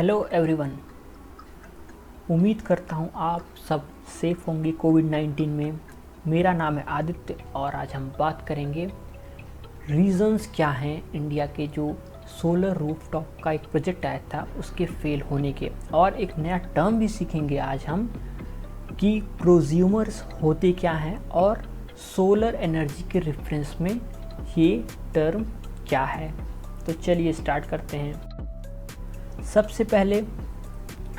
Hello everyone. उम्मीद करता हूँ आप सब सेफ होंगे कोविड-19 में। मेरा नाम है आदित्य और आज हम बात करेंगे रीज़न्स क्या हैं इंडिया के जो सोलर रूफटॉप का एक प्रोजेक्ट आया था उसके फेल होने के, और एक नया टर्म भी सीखेंगे आज हम कि प्रोज्यूमर्स होते क्या हैं और सोलर एनर्जी के रेफरेंस में ये टर्म क्या है। तो चलिए स्टार्ट करते हैं। सबसे पहले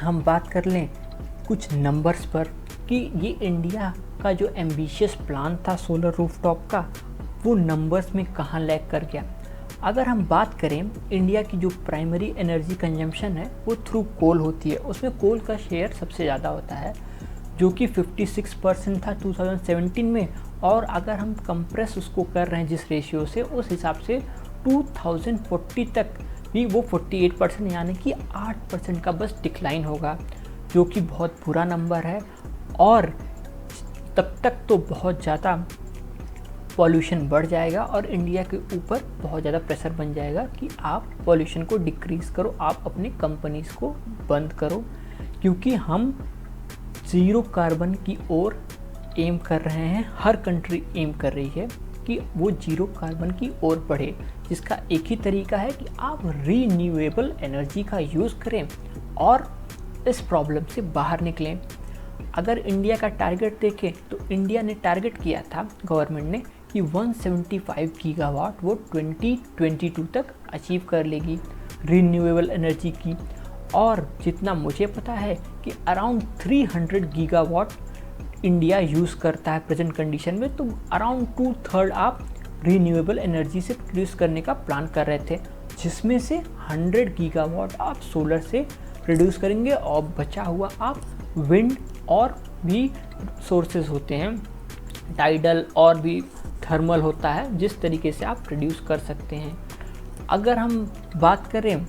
हम बात कर लें कुछ नंबर्स पर कि ये इंडिया का जो एम्बिशियस प्लान था सोलर रूफटॉप का, वो नंबर्स में कहाँ लैग कर गया। अगर हम बात करें इंडिया की जो प्राइमरी एनर्जी कंजम्पशन है वो थ्रू कोल होती है, उसमें कोल का शेयर सबसे ज़्यादा होता है जो कि 56% था 2017 में। और अगर हम कंप्रेस उसको कर रहे हैं जिस रेशियो से, उस हिसाब से 2040 तक भी वो 48% यानी कि 8% का बस डिक्लाइन होगा, जो कि बहुत बुरा नंबर है। और तब तक तो बहुत ज़्यादा पॉल्यूशन बढ़ जाएगा और इंडिया के ऊपर बहुत ज़्यादा प्रेशर बन जाएगा कि आप पॉल्यूशन को डिक्रीज़ करो, आप अपने कंपनीज़ को बंद करो, क्योंकि हम ज़ीरो कार्बन की ओर एम कर रहे हैं। हर कंट्री एम कर रही है कि वो जीरो कार्बन की ओर बढ़े, जिसका एक ही तरीका है कि आप रीन्यूएबल एनर्जी का यूज़ करें और इस प्रॉब्लम से बाहर निकलें। अगर इंडिया का टारगेट देखें तो इंडिया ने टारगेट किया था गवर्नमेंट ने कि 175 गीगावाट वो 2022 तक अचीव कर लेगी रीन्यूएबल एनर्जी की। और जितना मुझे पता है कि अराउंड 300 गीगावाट इंडिया यूज़ करता है प्रेजेंट कंडीशन में, तो अराउंड 2/3 आप रीन्यूएबल एनर्जी से प्रोड्यूस करने का प्लान कर रहे थे, जिसमें से 100 गीगावाट आप सोलर से प्रोड्यूस करेंगे और बचा हुआ आप विंड और भी सोर्सेज होते हैं, टाइडल और भी थर्मल होता है, जिस तरीके से आप प्रोड्यूस कर सकते हैं। अगर हम बात करें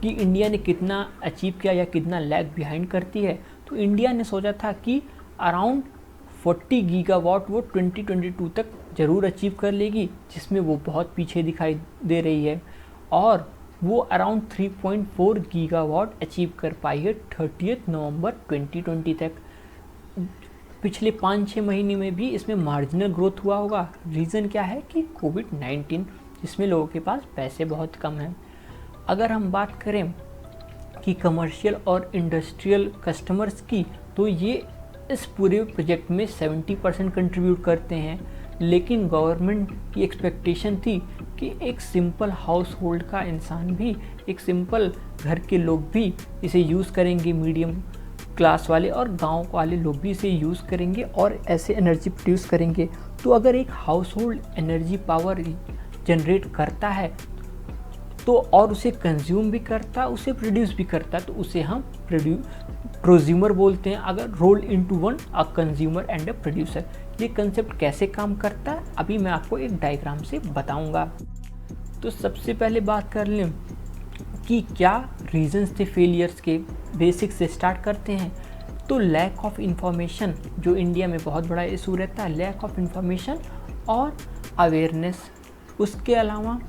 कि इंडिया ने कितना अचीव किया या कितना लैग बिहाइंड करती है, तो इंडिया ने सोचा था कि अराउंड 40 गीगावाट वो 2022 तक ज़रूर अचीव कर लेगी, जिसमें वो बहुत पीछे दिखाई दे रही है। और वो अराउंड 3.4 गीगावाट अचीव कर पाई है 30 नवंबर 2020 तक। पिछले 5-6 महीने में भी इसमें मार्जिनल ग्रोथ हुआ होगा। रीज़न क्या है कि कोविड-19, जिसमें लोगों के पास पैसे बहुत कम हैं। अगर हम बात करें कि कमर्शियल और इंडस्ट्रियल कस्टमर्स की, तो ये इस पूरे प्रोजेक्ट में 70% कंट्रीब्यूट करते हैं, लेकिन गवर्नमेंट की एक्सपेक्टेशन थी कि एक सिंपल हाउस होल्ड का इंसान भी, एक सिंपल घर के लोग भी इसे यूज़ करेंगे, मीडियम क्लास वाले और गांव वाले लोग भी इसे यूज़ करेंगे और ऐसे एनर्जी प्रोड्यूस करेंगे। तो अगर एक house hold energy power generate करता है तो और उसे कंज्यूम भी करता, उसे प्रोड्यूस भी करता, तो उसे हम प्रोज्यूमर बोलते हैं। अगर roll into one a consumer and a producer, ये कंसेप्ट कैसे काम करता है अभी मैं आपको एक डायग्राम से बताऊंगा। तो सबसे पहले बात कर लें कि क्या रीजंस थे फेलियर्स के, बेसिक से स्टार्ट करते हैं। तो लैक ऑफ इंफॉर्मेशन, जो इंडिया में बहुत बड़ा इशू रहता है, लैक ऑफ इंफॉर्मेशन और अवेयरनेस। उसके अलावा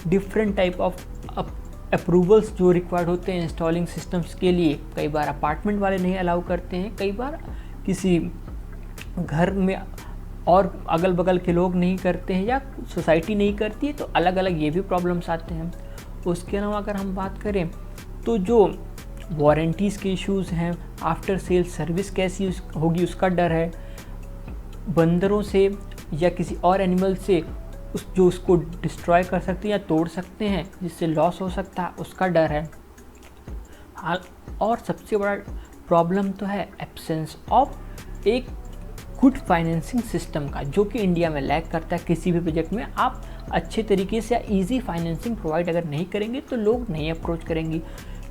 डिफरेंट टाइप ऑफ अप्रूवल्स जो रिक्वायर्ड होते हैं इंस्टॉलिंग सिस्टम्स के लिए, कई बार अपार्टमेंट वाले नहीं अलाउ करते हैं, कई बार किसी घर में और अगल बगल के लोग नहीं करते हैं या सोसाइटी नहीं करती है, तो अलग अलग ये भी प्रॉब्लम्स आते हैं। उसके अलावा अगर हम बात करें तो जो वारंटीज़ के इश्यूज़ हैं, आफ्टर सेल सर्विस कैसी होगी उसका डर है, बंदरों से या किसी और एनिमल से जो उसको डिस्ट्रॉय कर सकते हैं या तोड़ सकते हैं जिससे लॉस हो सकता है, उसका डर है। और सबसे बड़ा प्रॉब्लम तो है एब्सेंस ऑफ एक गुड फाइनेंसिंग सिस्टम का, जो कि इंडिया में लैग करता है। किसी भी प्रोजेक्ट में आप अच्छे तरीके से या इजी फाइनेंसिंग प्रोवाइड अगर नहीं करेंगे तो लोग नहीं अप्रोच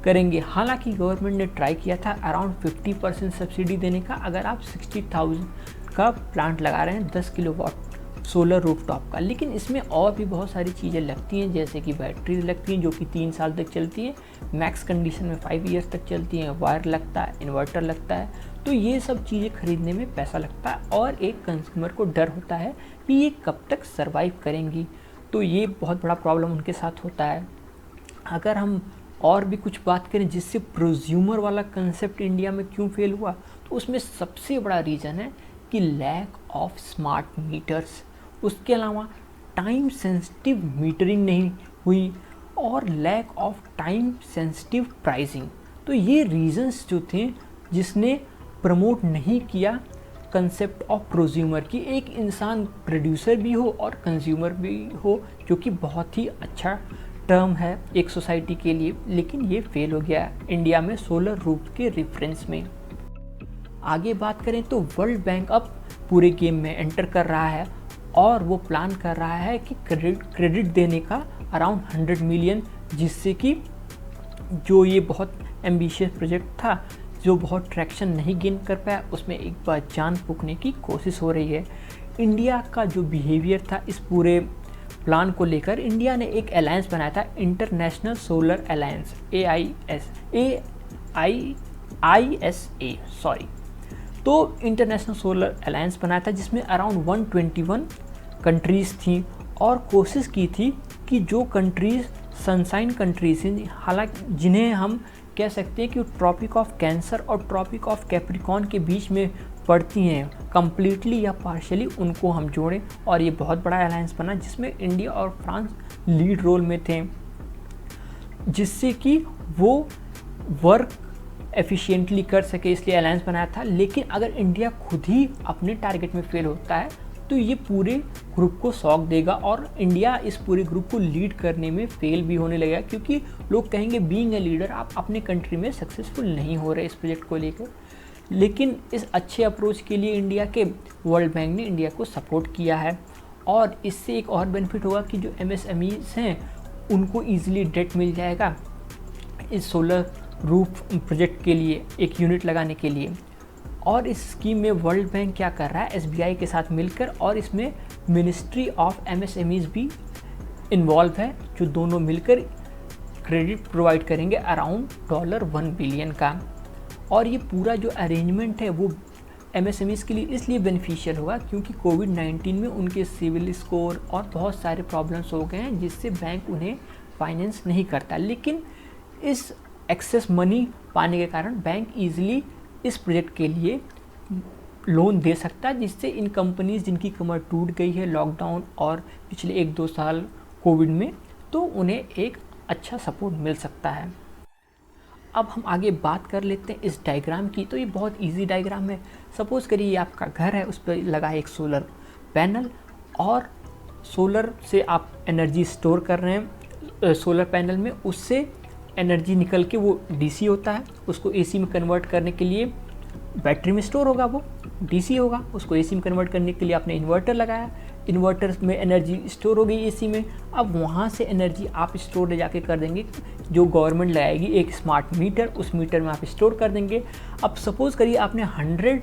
करेंगे। हालांकि गवर्नमेंट ने ट्राई किया था अराउंड 50% सब्सिडी देने का, अगर आप 60,000 का प्लांट लगा रहे हैं 10 किलोवाट सोलर रूफटॉप का। लेकिन इसमें और भी बहुत सारी चीज़ें लगती हैं, जैसे कि बैटरीज लगती हैं जो कि 3 साल तक चलती है, मैक्स कंडीशन में 5 ईयर्स तक चलती हैं, वायर लगता है, इन्वर्टर लगता है। तो ये सब चीज़ें खरीदने में पैसा लगता है और एक कंज्यूमर को डर होता है कि ये कब तक सर्वाइव करेंगी। तो ये बहुत बड़ा प्रॉब्लम उनके साथ होता है। अगर हम और भी कुछ बात करें जिससे प्रोज्यूमर वाला कंसेप्ट इंडिया में क्यों फेल हुआ, तो उसमें सबसे बड़ा रीज़न है कि लैक ऑफ स्मार्ट मीटर्स। उसके अलावा टाइम सेंसिटिव मीटरिंग नहीं हुई और lack of time sensitive pricing. तो ये रीजंस जो थे जिसने प्रमोट नहीं किया कंसेप्ट ऑफ प्रोज्यूमर की एक इंसान प्रोड्यूसर भी हो और कंज्यूमर भी हो, जो कि बहुत ही अच्छा टर्म है एक सोसाइटी के लिए, लेकिन ये फेल हो गया इंडिया में सोलर रूफ के रेफरेंस में। आगे बात करें तो वर्ल्ड बैंक अब पूरे गेम में एंटर कर रहा है और वो प्लान कर रहा है कि क्रेडिट देने का अराउंड 100 मिलियन, जिससे कि जो ये बहुत एम्बिशियस प्रोजेक्ट था जो बहुत ट्रैक्शन नहीं गेन कर पाया, उसमें एक बार जान फूंकने की कोशिश हो रही है। इंडिया का जो बिहेवियर था इस पूरे प्लान को लेकर, इंडिया ने एक अलायंस बनाया था, international solar alliance AISA sorry. तो इंटरनेशनल सोलर अलायंस बनाया था जिसमें अराउंड 121 कंट्रीज़ थी और कोशिश की थी कि जो कंट्रीज़ सनसाइन कंट्रीज हैं, हालांकि जिन्हें हम कह सकते हैं कि ट्रॉपिक ऑफ कैंसर और ट्रॉपिक ऑफ कैप्रिकॉर्न के बीच में पड़ती हैं, कंप्लीटली या पार्शियली उनको हम जोड़ें। और ये बहुत बड़ा अलायंस बना जिसमें इंडिया और फ्रांस लीड रोल में थे, जिससे कि वो वर्क एफिशिएंटली कर सके, इसलिए अलायंस बनाया था। लेकिन अगर इंडिया खुद ही अपने टारगेट में फेल होता है तो ये पूरे ग्रुप को शॉक देगा और इंडिया इस पूरे ग्रुप को लीड करने में फेल भी होने लगेगा, क्योंकि लोग कहेंगे बीइंग ए लीडर आप अपने कंट्री में सक्सेसफुल नहीं हो रहे इस प्रोजेक्ट को लेकर। लेकिन इस अच्छे अप्रोच के लिए इंडिया के वर्ल्ड बैंक ने इंडिया को सपोर्ट किया है और इससे एक और बेनिफिट होगा कि जो MSMEs हैं उनको ईजिली डेट मिल जाएगा इस सोलर रूफ प्रोजेक्ट के लिए, एक यूनिट लगाने के लिए। और इस स्कीम में वर्ल्ड बैंक क्या कर रहा है SBI के साथ मिलकर, और इसमें मिनिस्ट्री ऑफ MSMEs भी इन्वॉल्व है, जो दोनों मिलकर क्रेडिट प्रोवाइड करेंगे अराउंड $1 बिलियन का। और ये पूरा जो अरेंजमेंट है वो MSMEs के लिए इसलिए बेनिफिशियल होगा क्योंकि कोविड-19 में उनके सिविल स्कोर और बहुत सारे प्रॉब्लम्स हो गए हैं जिससे बैंक उन्हें फाइनेंस नहीं करता। लेकिन इस एक्सेस मनी पाने के कारण बैंक ईजिली इस प्रोजेक्ट के लिए लोन दे सकता है, जिससे इन कंपनीज जिनकी कमर टूट गई है लॉकडाउन और पिछले 1-2 साल कोविड में, तो उन्हें एक अच्छा सपोर्ट मिल सकता है। अब हम आगे बात कर लेते हैं इस डायग्राम की। तो ये बहुत इजी डायग्राम है। सपोज़ करिए आपका घर है, उस पर लगा है एक सोलर पैनल और सोलर से आप एनर्जी स्टोर कर रहे हैं सोलर पैनल में, उससे एनर्जी निकल के वो DC होता है, उसको AC में कन्वर्ट करने के लिए बैटरी में स्टोर होगा, वो DC होगा, उसको AC में कन्वर्ट करने के लिए आपने इन्वर्टर लगाया, इन्वर्टर में एनर्जी स्टोर हो गई AC में। अब वहाँ से एनर्जी आप स्टोर ले जाके कर देंगे, जो गवर्नमेंट लगाएगी एक स्मार्ट मीटर, उस मीटर में आप स्टोर कर देंगे। अब सपोज़ करिए आपने 100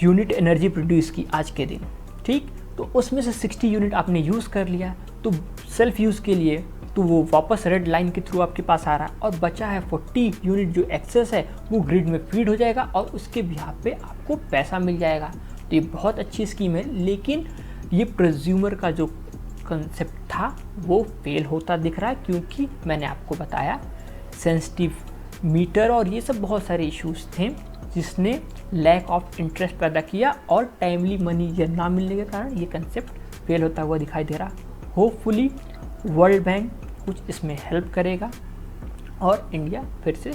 यूनिट एनर्जी प्रोड्यूस की आज के दिन, ठीक, तो उसमें से 60 यूनिट आपने यूज़ कर लिया, तो सेल्फ यूज़ के लिए तो वो वापस रेड लाइन के थ्रू आपके पास आ रहा है, और बचा है 40 यूनिट जो एक्सेस है वो ग्रिड में फीड हो जाएगा और उसके बिहाफ पे आपको पैसा मिल जाएगा। तो ये बहुत अच्छी स्कीम है, लेकिन ये प्रोज्यूमर का जो कंसेप्ट था वो फेल होता दिख रहा है, क्योंकि मैंने आपको बताया सेंसिटिव मीटर और ये सब बहुत सारे इश्यूज थे जिसने लैक ऑफ इंटरेस्ट पैदा किया और टाइमली मनी ना मिलने के कारण ये कंसेप्ट फेल होता हुआ दिखाई दे रहा। होपफुली वर्ल्ड बैंक कुछ इसमें हेल्प करेगा और इंडिया फिर से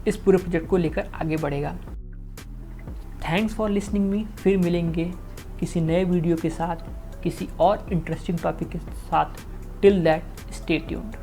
इस पूरे प्रोजेक्ट को लेकर आगे बढ़ेगा। Thanks for listening me. फिर मिलेंगे किसी नए वीडियो के साथ, किसी और इंटरेस्टिंग टॉपिक के साथ। Till that stay tuned.